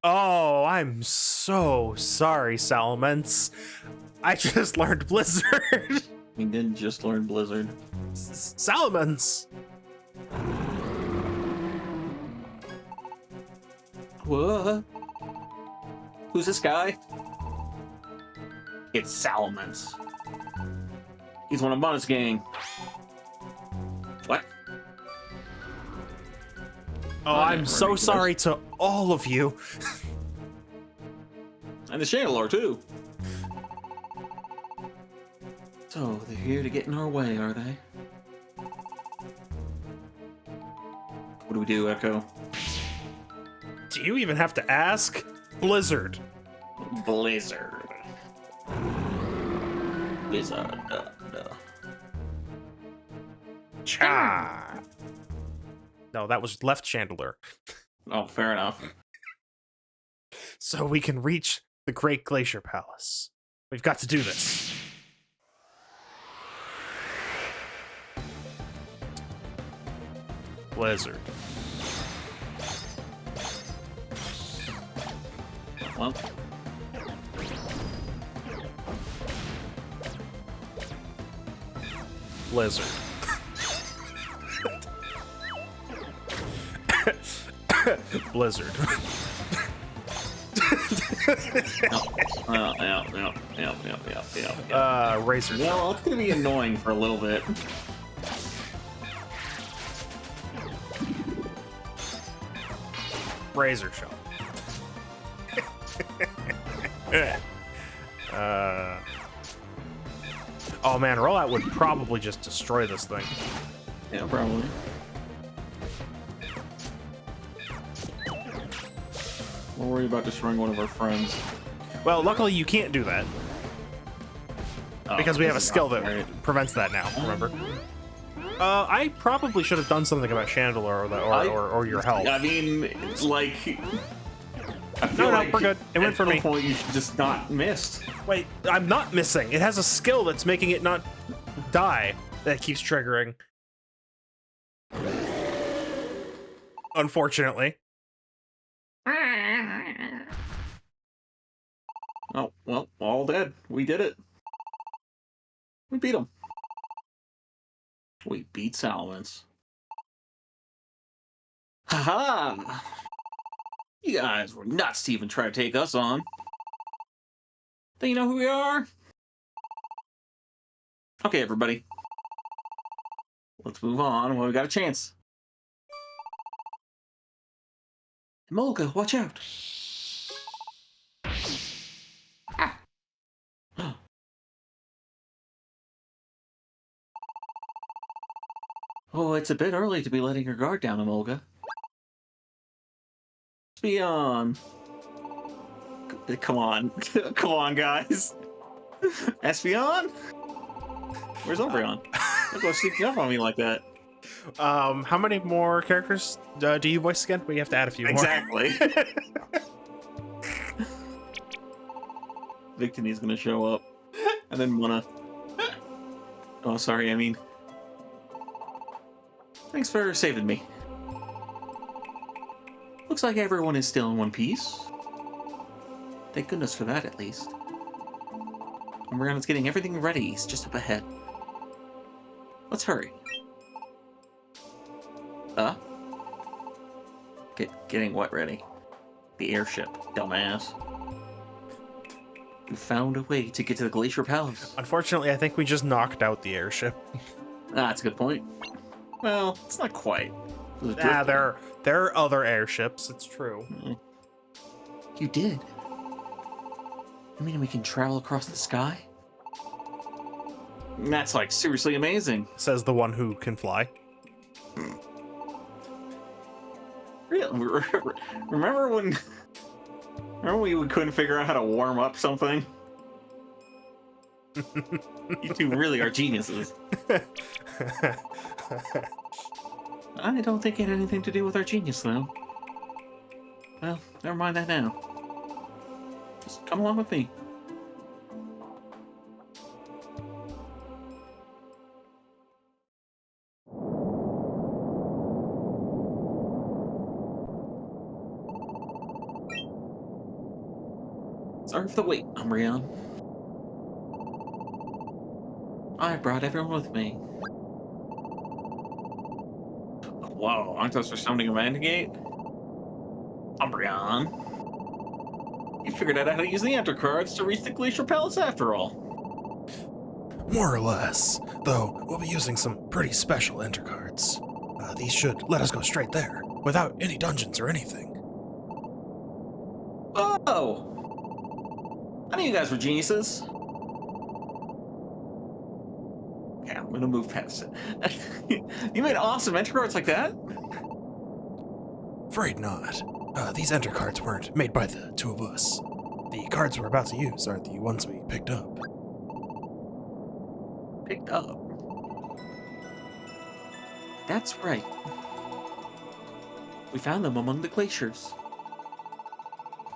Oh, I'm so sorry, Salamence. I just learned Blizzard. We did just learn Blizzard. Salamence. What? Who's this guy? It's Salamence. He's one of Bonus gang. What? Oh, I'm so sorry to all of you. And the Chandelier, too. So, they're here to get in our way, are they? What do we do, Echo? Do you even have to ask? Blizzard. Blizzard. Blizzard. Cha. No, that was left chandelier. Oh, fair enough. So we can reach the Great Glacier Palace. We've got to do this. Blizzard. Well. Blizzard. Blizzard. Razor. Well, it's gonna be annoying for a little bit. Razor shot. Oh man, rollout would probably just destroy this thing. Yeah, probably. We'll worry about destroying one of our friends. Well, luckily you can't do that. Because we have a skill that prevents that now, remember? I probably should have done something about Chandelier or your health. I mean, it's like... No, we're good. It went for me. At some point, you should just not miss. Wait, I'm not missing. It has a skill that's making it not die that keeps triggering. Unfortunately. Oh, well, all dead. We did it. We beat him. We beat Salamence. Haha! You guys were nuts to even try to take us on. Think you know who we are? Okay, everybody. Let's move on while we got a chance. Molga, watch out! Ah. Oh, it's a bit early to be letting your guard down, Emolga. Espion! Come on. Come on, guys. Espion? Where's Umbreon? Don't go sneaking up on me like that. How many more characters do you voice again? We have to add a few more. Exactly. Victini's gonna show up. And then Mona. Oh, sorry, I mean... Thanks for saving me. Looks like everyone is still in one piece. Thank goodness for that, at least. Umbreon's getting everything ready. He's just up ahead. Let's hurry. Getting what ready? The airship, dumbass. We found a way to get to the Glacier Palace. Unfortunately, I think we just knocked out the airship. That's a good point. Well, it's not quite. There are other airships, it's true. You did? You mean we can travel across the sky? That's like seriously amazing. Says the one who can fly. Really? Remember when we couldn't figure out how to warm up something? You two really are geniuses. I don't think it had anything to do with our genius, though. Well, never mind that now. Just come along with me. Sorry for the wait, Umbreon. I brought everyone with me. Whoa, aren't those for summoning a Mantigate? Umbreon. You figured out how to use the Enter cards to reach the Glacier Palace after all. More or less, though we'll be using some pretty special Enter cards. These should let us go straight there, without any dungeons or anything. Oh! I knew you guys were geniuses. Okay, I'm gonna move past it. You made awesome Enter cards like that? Afraid not. These Enter cards weren't made by the two of us. The cards we're about to use are the ones we picked up. Picked up? That's right. We found them among the glaciers.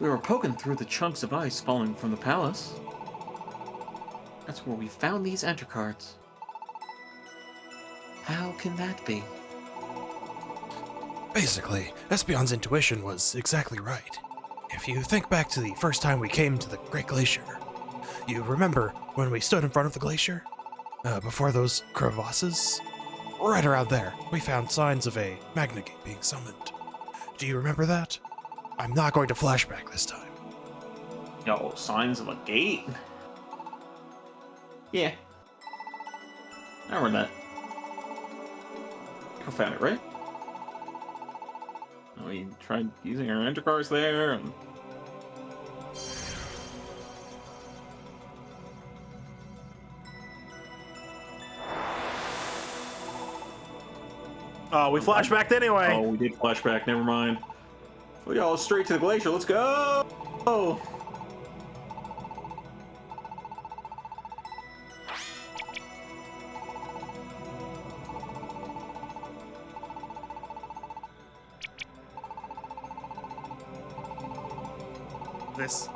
We were poking through the chunks of ice falling from the palace. That's where we found these Enter cards. How can that be? Basically, Espeon's intuition was exactly right. If you think back to the first time we came to the Great Glacier, you remember when we stood in front of the glacier? Before those crevasses? Right around there, we found signs of a Magnagate being summoned. Do you remember that? I'm not going to flashback this time. Yo, signs of a gate? Yeah. I remember that. I found it, right? We tried using our Enter cards there, and... Oh, we flashbacked anyway. Oh, we did flashback, never mind. We all straight to the glacier, let's go! Oh.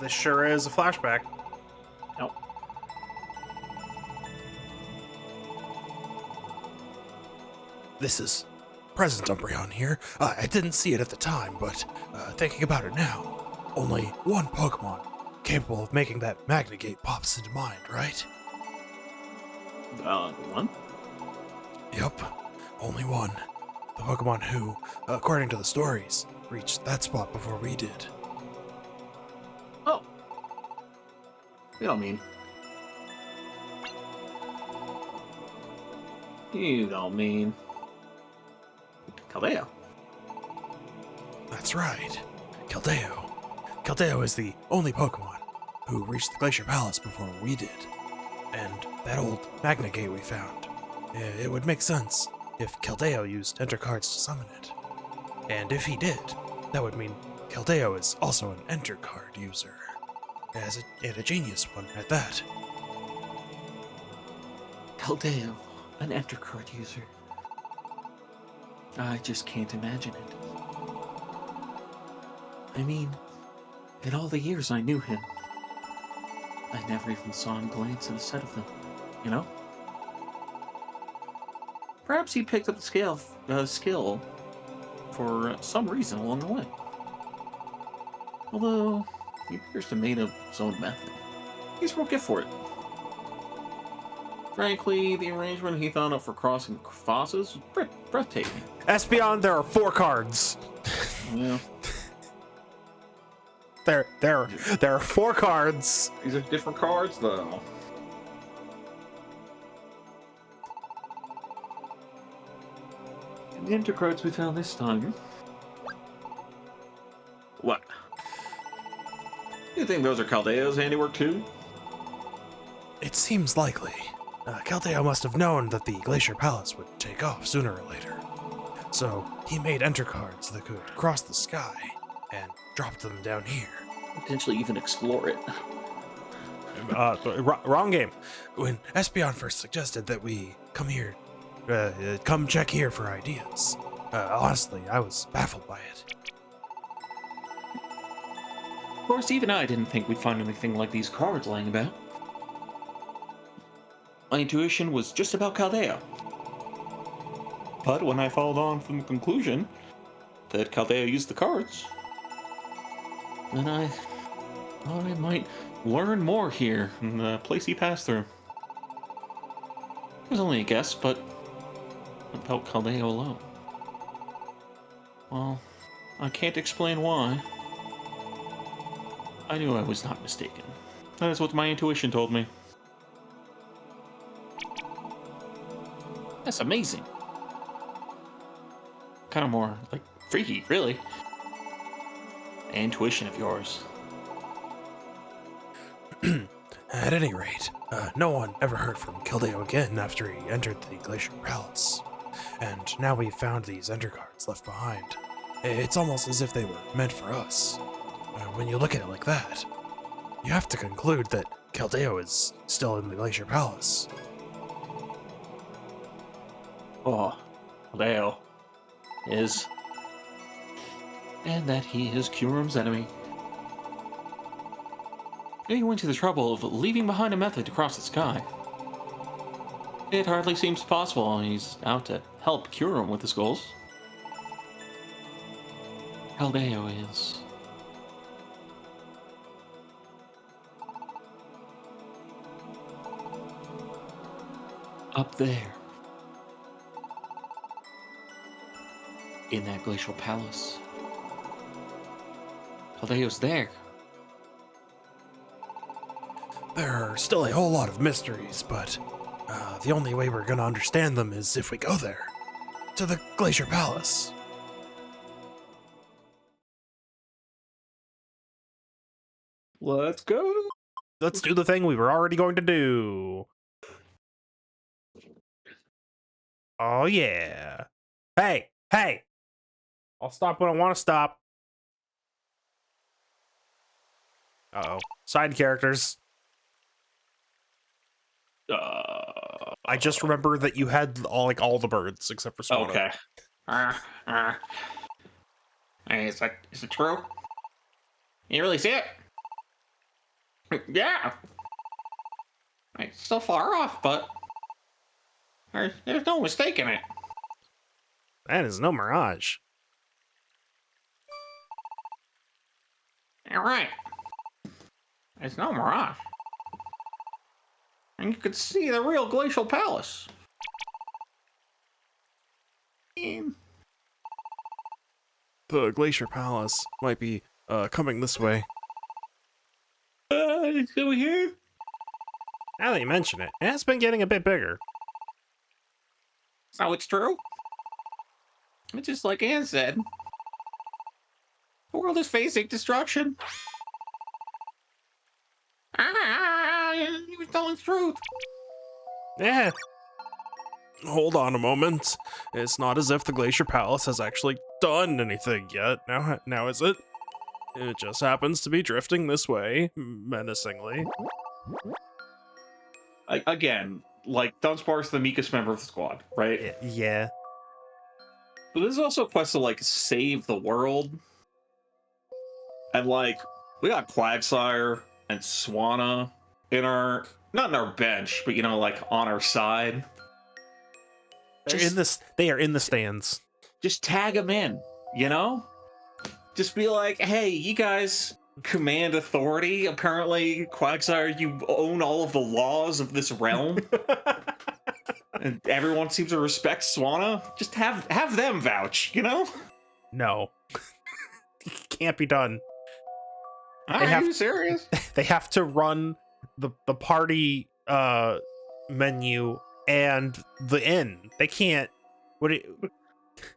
This sure is a flashback. Nope. This is present Umbreon here. I didn't see it at the time, but thinking about it now, only one Pokemon capable of making that Magnagate pops into mind, right? One? Yep, only one. The Pokemon who, according to the stories, reached that spot before we did. Oh. You don't mean. You don't mean. Keldeo. That's right, Keldeo. Keldeo is the only Pokemon who reached the Glacier Palace before we did. And that old Magnagate we found, it would make sense if Keldeo used Enter cards to summon it. And if he did, that would mean Keldeo is also an Enter card user. And a genius one at that. Keldeo, an Enter card user. I just can't imagine it. I mean, in all the years I knew him, I never even saw him glance at a set of them, you know? Perhaps he picked up the skill for some reason along the way. Although, he appears to have made up his own method. He's a real gift for it. Frankly, the arrangement he thought up for crossing crevasses was breathtaking. Espeon, there are 4 cards. Yeah. There are 4 cards. These are different cards, though. And the Enter cards we found this time. What? You think those are Keldeo's handiwork, too? It seems likely. Keldeo must have known that the Glacier Palace would take off sooner or later. So he made Enter cards that could cross the sky and dropped them down here. Potentially even explore it. Wrong game. When Espeon first suggested that we come here, come check here for ideas, honestly, I was baffled by it. Of course, even I didn't think we'd find anything like these cards laying about. My intuition was just about Keldeo. But when I followed on from the conclusion that Keldeo used the cards, then I I might learn more here in the place he passed through. It was only a guess, but about Caldeo alone. Well, I can't explain why. I knew I was not mistaken. That is what my intuition told me. That's amazing. Kind of more, like, freaky, really. Intuition of yours. At any rate, no one ever heard from Kildeo again after he entered the Glacier Palace. And now we've found these Ender cards left behind. It's almost as if they were meant for us. When you look at it like that, you have to conclude that Kildeo is still in the Glacier Palace. Oh, Caldeo is. And that he is Curum's enemy. He went to the trouble of leaving behind a method to cross the sky. It hardly seems possible he's out to help Curum with his goals. Caldeo is. Up there. In that glacial palace. Caldeo's there. There are still a whole lot of mysteries, but the only way we're gonna understand them is if we go there. To the Glacier Palace. Let's go. Let's do the thing we were already going to do. Oh, yeah. Hey, hey! I'll stop when I want to stop. Uh-oh. Side characters. I just remember that you had all the birds except for Swana. Okay. Hey, is it true? You really see it? Yeah. It's still far off, but there's no mistaking it. That is no mirage. You're right. It's no mirage. And you could see the real glacial palace. The Glacier Palace might be coming this way. It's over here. Now that you mention it, it has been getting a bit bigger. So it's true. It's just like Anne said. The world is facing destruction. He was telling the truth. Yeah. Hold on a moment. It's not as if the Glacier Palace has actually done anything yet. Now is it? It just happens to be drifting this way, menacingly. Again, like, Dunsparce's the meekest member of the squad, right? Yeah. But this is also a quest to, like, save the world. And, like, we got Quagsire and Swana in our... Not in our bench, but, you know, like, on our side. They are in the stands. Just tag them in, you know? Just be like, hey, you guys command authority. Apparently, Quagsire, you own all of the laws of this realm. And everyone seems to respect Swana. Just have them vouch, you know? No. Can't be done. Are you serious? They have to run the party menu and the inn. They can't.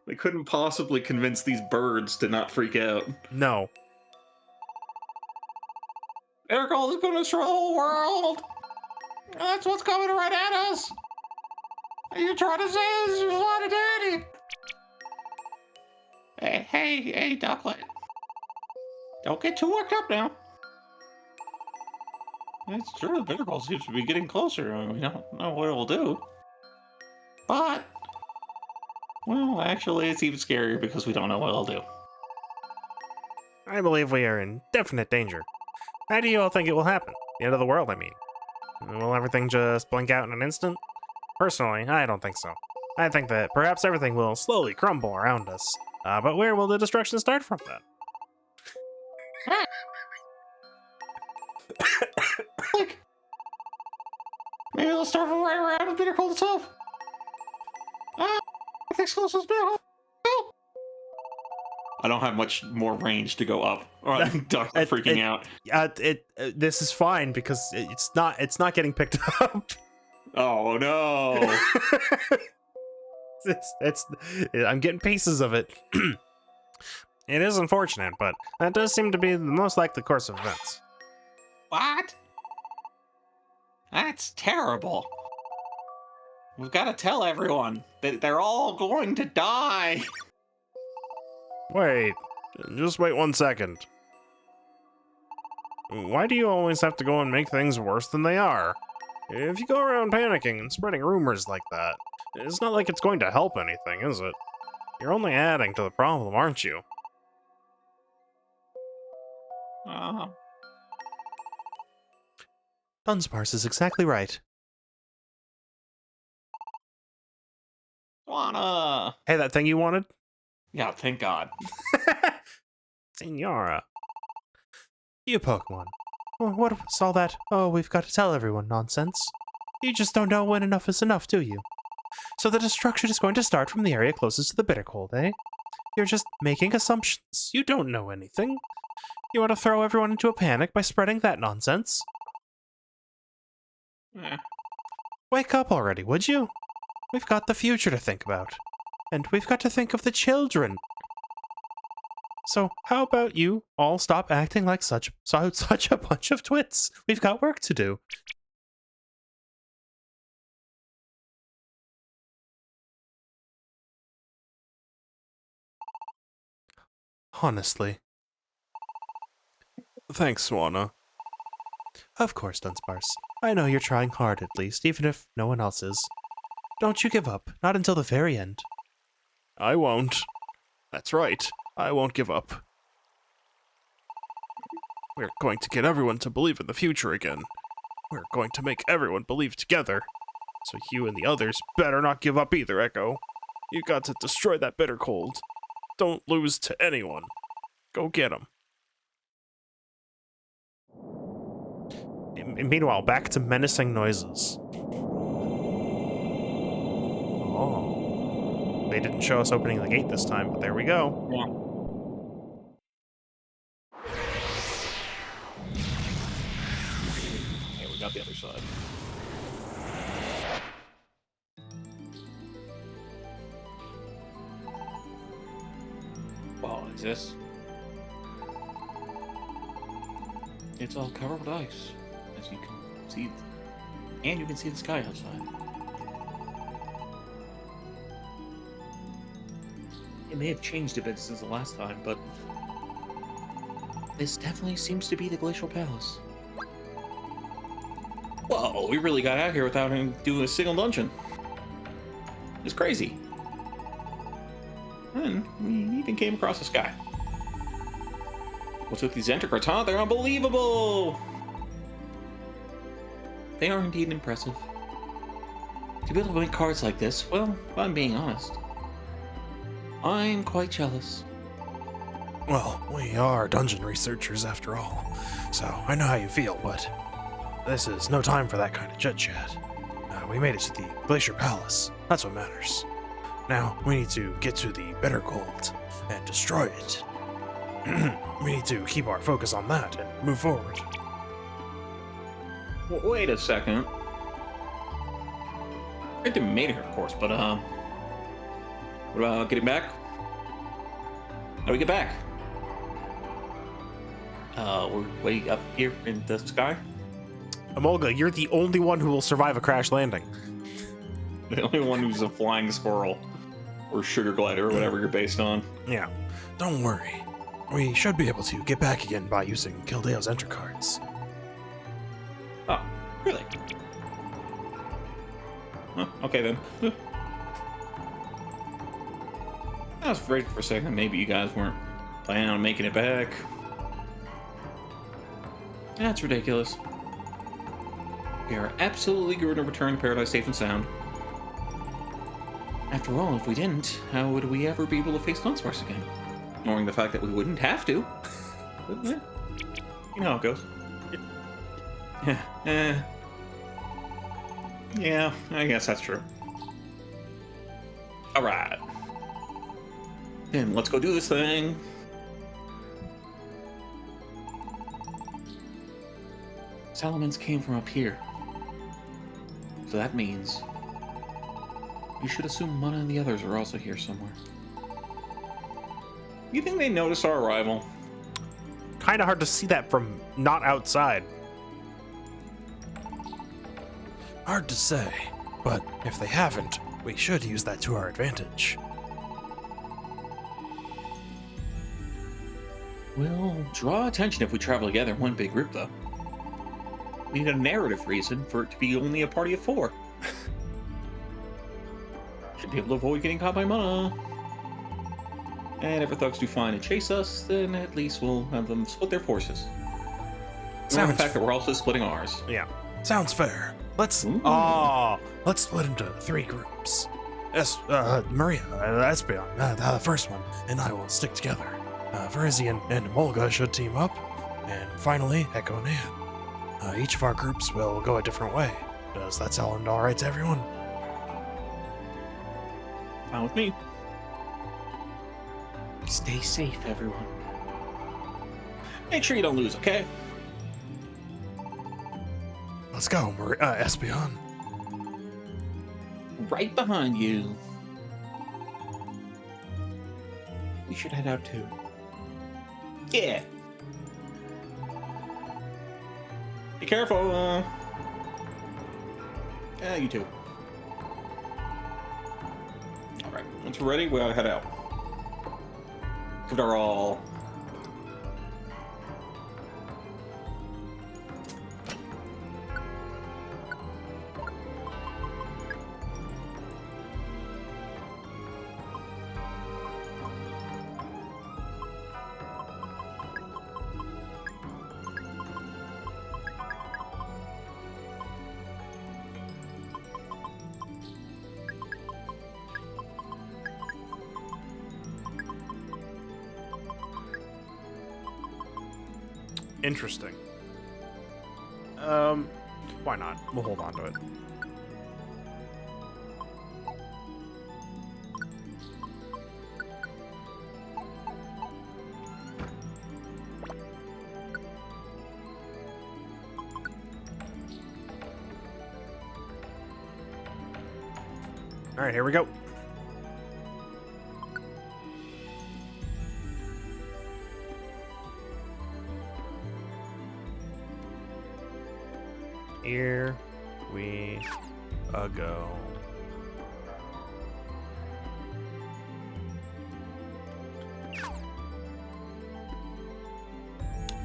They couldn't possibly convince these birds to not freak out. No. Ericol is going to destroy the whole world. That's what's coming right at us. Are you trying to say this is a lot of daddy? Hey, Ducklet. Don't get too worked up now. It's true, the Better Call seems to be getting closer. I mean, we don't know what it will do. But, well, actually, it's even scarier because we don't know what it'll do. I believe we are in definite danger. How do you all think it will happen? The end of the world, I mean. Will everything just blink out in an instant? Personally, I don't think so. I think that perhaps everything will slowly crumble around us. But where will the destruction start from then? Like, maybe they'll start right around the bitter cold itself. If explosives bitter. I don't have much more range to go up, or I'm freaking out. This is fine because it's not getting picked up. Oh no! I'm getting pieces of it. It is unfortunate, but that does seem to be the most likely course of events. What? That's terrible. We've got to tell everyone that they're all going to die. Wait, just wait 1 second. Why do you always have to go and make things worse than they are? If you go around panicking and spreading rumors like that, it's not like it's going to help anything, is it? You're only adding to the problem, aren't you? Dunsparce is exactly right. Wanna? Hey, that thing you wanted? Yeah, thank God. Senora. You Pokemon. What was all that, oh, we've got to tell everyone nonsense? You just don't know when enough is enough, do you? So the destruction is going to start from the area closest to the bitter cold, eh? You're just making assumptions. You don't know anything. You want to throw everyone into a panic by spreading that nonsense? Wake up already, would you? We've got the future to think about. And we've got to think of the children. So how about you all stop acting like such a bunch of twits? We've got work to do. Honestly. Thanks, Swanna. Of course, Dunsparce. I know you're trying hard, at least, even if no one else is. Don't you give up, not until the very end. I won't. That's right, I won't give up. We're going to get everyone to believe in the future again. We're going to make everyone believe together. So you and the others better not give up either, Echo. You got to destroy that bitter cold. Don't lose to anyone. Go get him. Meanwhile, back to menacing noises. Oh. They didn't show us opening the gate this time, but there we go. Yeah. Okay, we got the other side. Wow, is this? It's all covered with ice, as you can see, and you can see the sky outside. It may have changed a bit since the last time, but this definitely seems to be the Glacial Palace. Whoa, we really got out here without him doing a single dungeon. It's crazy. And we even came across the sky. What's with these enter cards, huh? They're unbelievable! They are indeed impressive. To be able to make cards like this, well, if I'm being honest, I'm quite jealous. Well, we are dungeon researchers after all, so I know how you feel, but this is no time for that kind of chit-chat. We made it to the Glacier Palace. That's what matters. Now, we need to get to the Bitter Cold and destroy it. We need to keep our focus on that and move forward. Wait a second. I didn't made it here, of course, but what about getting back? How do we get back? We're way up here in the sky. Amolga, you're the only one who will survive a crash landing. The only one who's a flying squirrel or sugar glider or whatever you're based on. Yeah. Don't worry. We should be able to get back again by using Kildeo's enter cards. Oh, really? Huh, okay then. I was afraid for a second maybe you guys weren't planning on making it back. That's ridiculous. We are absolutely going to return to Paradise safe and sound. After all, if we didn't, how would we ever be able to face Dunsparce again? Knowing the fact that we wouldn't have to. But, yeah, you know how it goes. Eh. Yeah, I guess that's true. Alright. Then let's go do this thing. Salamence came from up here. So that means you should assume Mana and the others are also here somewhere. You think they noticed our arrival? Kind of hard to see that from not outside. Hard to say, but if they haven't, we should use that to our advantage. We'll draw attention if we travel together in one big group, though. We need a narrative reason for it to be only a party of 4. Should be able to avoid getting caught by Mana. And if our thugs do find and chase us, then at least we'll have them split their forces. Not the fact that we're also splitting ours. Yeah. Sounds fair. Let's split into 3 groups. Maria, Espeon, the first one, and I will stick together. Verizian and Molga should team up, and finally, Echo and Ann. Each of our groups will go a different way. Does that sound alright to everyone? Fine with me. Stay safe, everyone. Make sure you don't lose, okay? Let's go, Espeon. Right behind you. We should head out too. Yeah. Be careful. Yeah, you too. Alright, once we're ready, we gotta head out. Give it our all. Interesting. Why not? We'll hold on to it. All right, here we go. Here we go.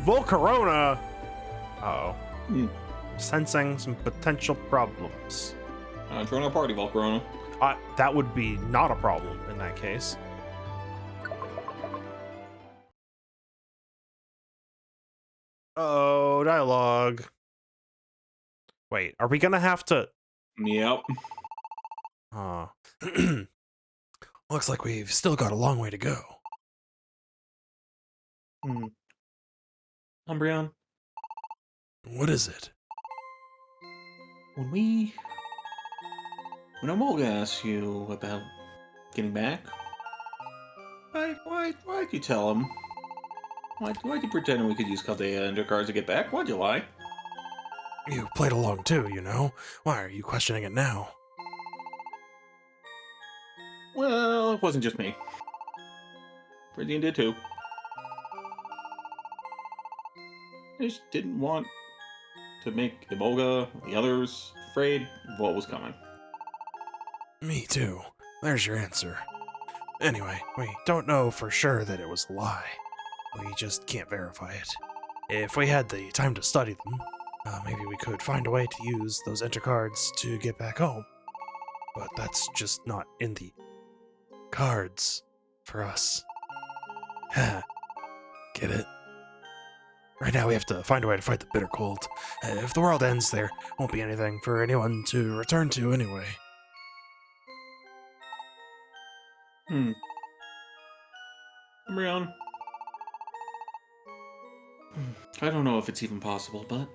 Volcarona! Uh-oh. Sensing some potential problems. Join our party, Volcarona. That would be not a problem in that case. Oh, dialogue. Wait, are we gonna have to... Yep. Looks like we've still got a long way to go. Umbreon, What is it? when Omolga asks you about getting back, why'd you tell him? Why'd you pretend we could use Caldea and cards to get back? Why'd you lie? You played along too, you know? Why are you questioning it now? Well, it wasn't just me. Brizzian did too. I just didn't want to make Emolga and the others afraid of what was coming. Me too. There's your answer. Anyway, we don't know for sure that it was a lie. We just can't verify it. If we had the time to study them, maybe we could find a way to use those enter cards to get back home. But that's just not in the cards for us. Ha. Get it? Right now we have to find a way to fight the bitter cold. If the world ends, there won't be anything for anyone to return to anyway. Umbreon. I don't know if it's even possible, but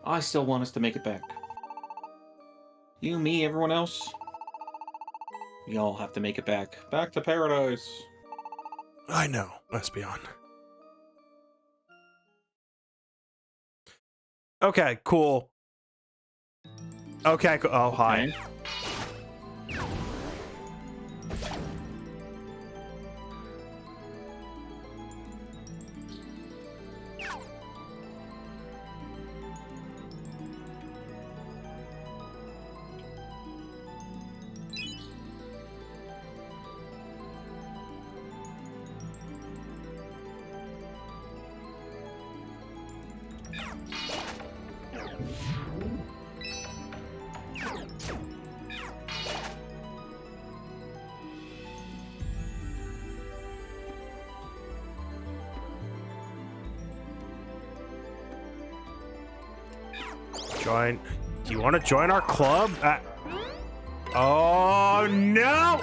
I still want us to make it back. You, me, everyone else. We all have to make it back. Back to paradise. I know, Espeon. Okay, cool. Okay, oh, hi. Okay. Join. Do you want to join our club? Oh, no!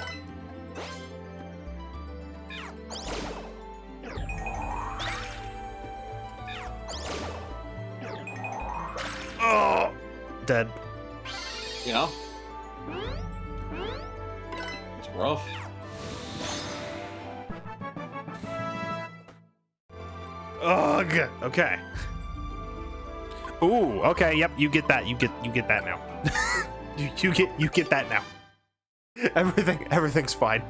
Oh, dead. Yeah. It's rough. Ugh. Okay. Ooh. Okay. Yep. You get that. You get that now. you get that now. Everything's fine.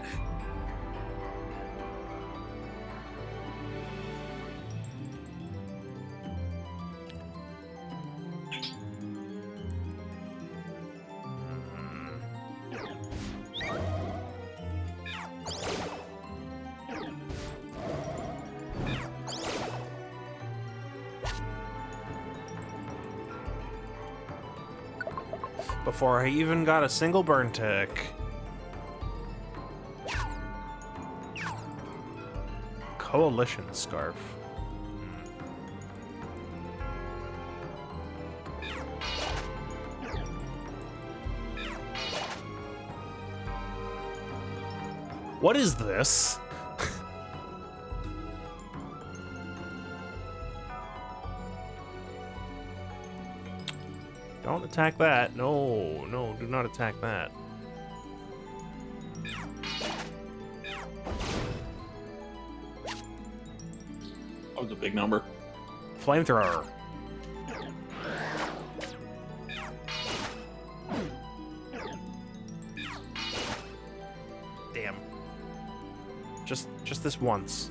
Before I even got a single burn tick. Coalition scarf. What is this? Don't attack that. No, no, do not attack that. That was a big number. Flamethrower. Damn. Just this once.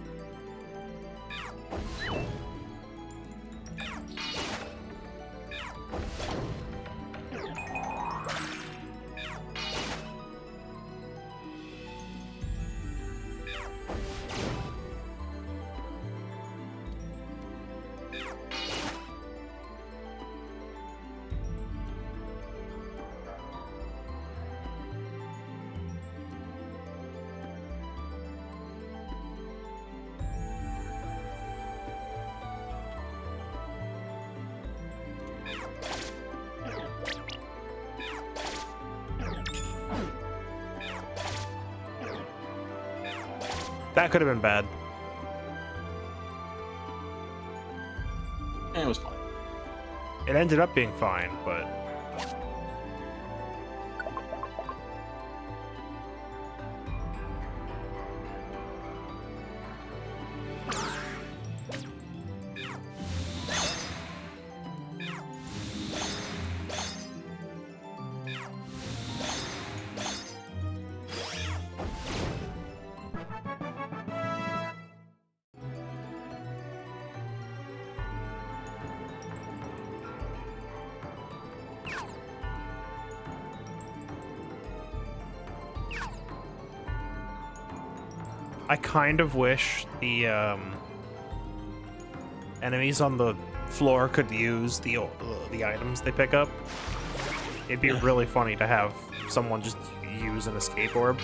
That could have been bad. And it was fine. It ended up being fine, but... I kind of wish the enemies on the floor could use the items they pick up. It'd be Yeah. really funny to have someone just use an escape orb.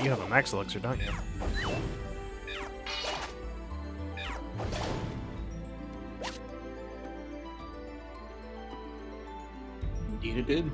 You have a max elixir, don't you? Indeed it did.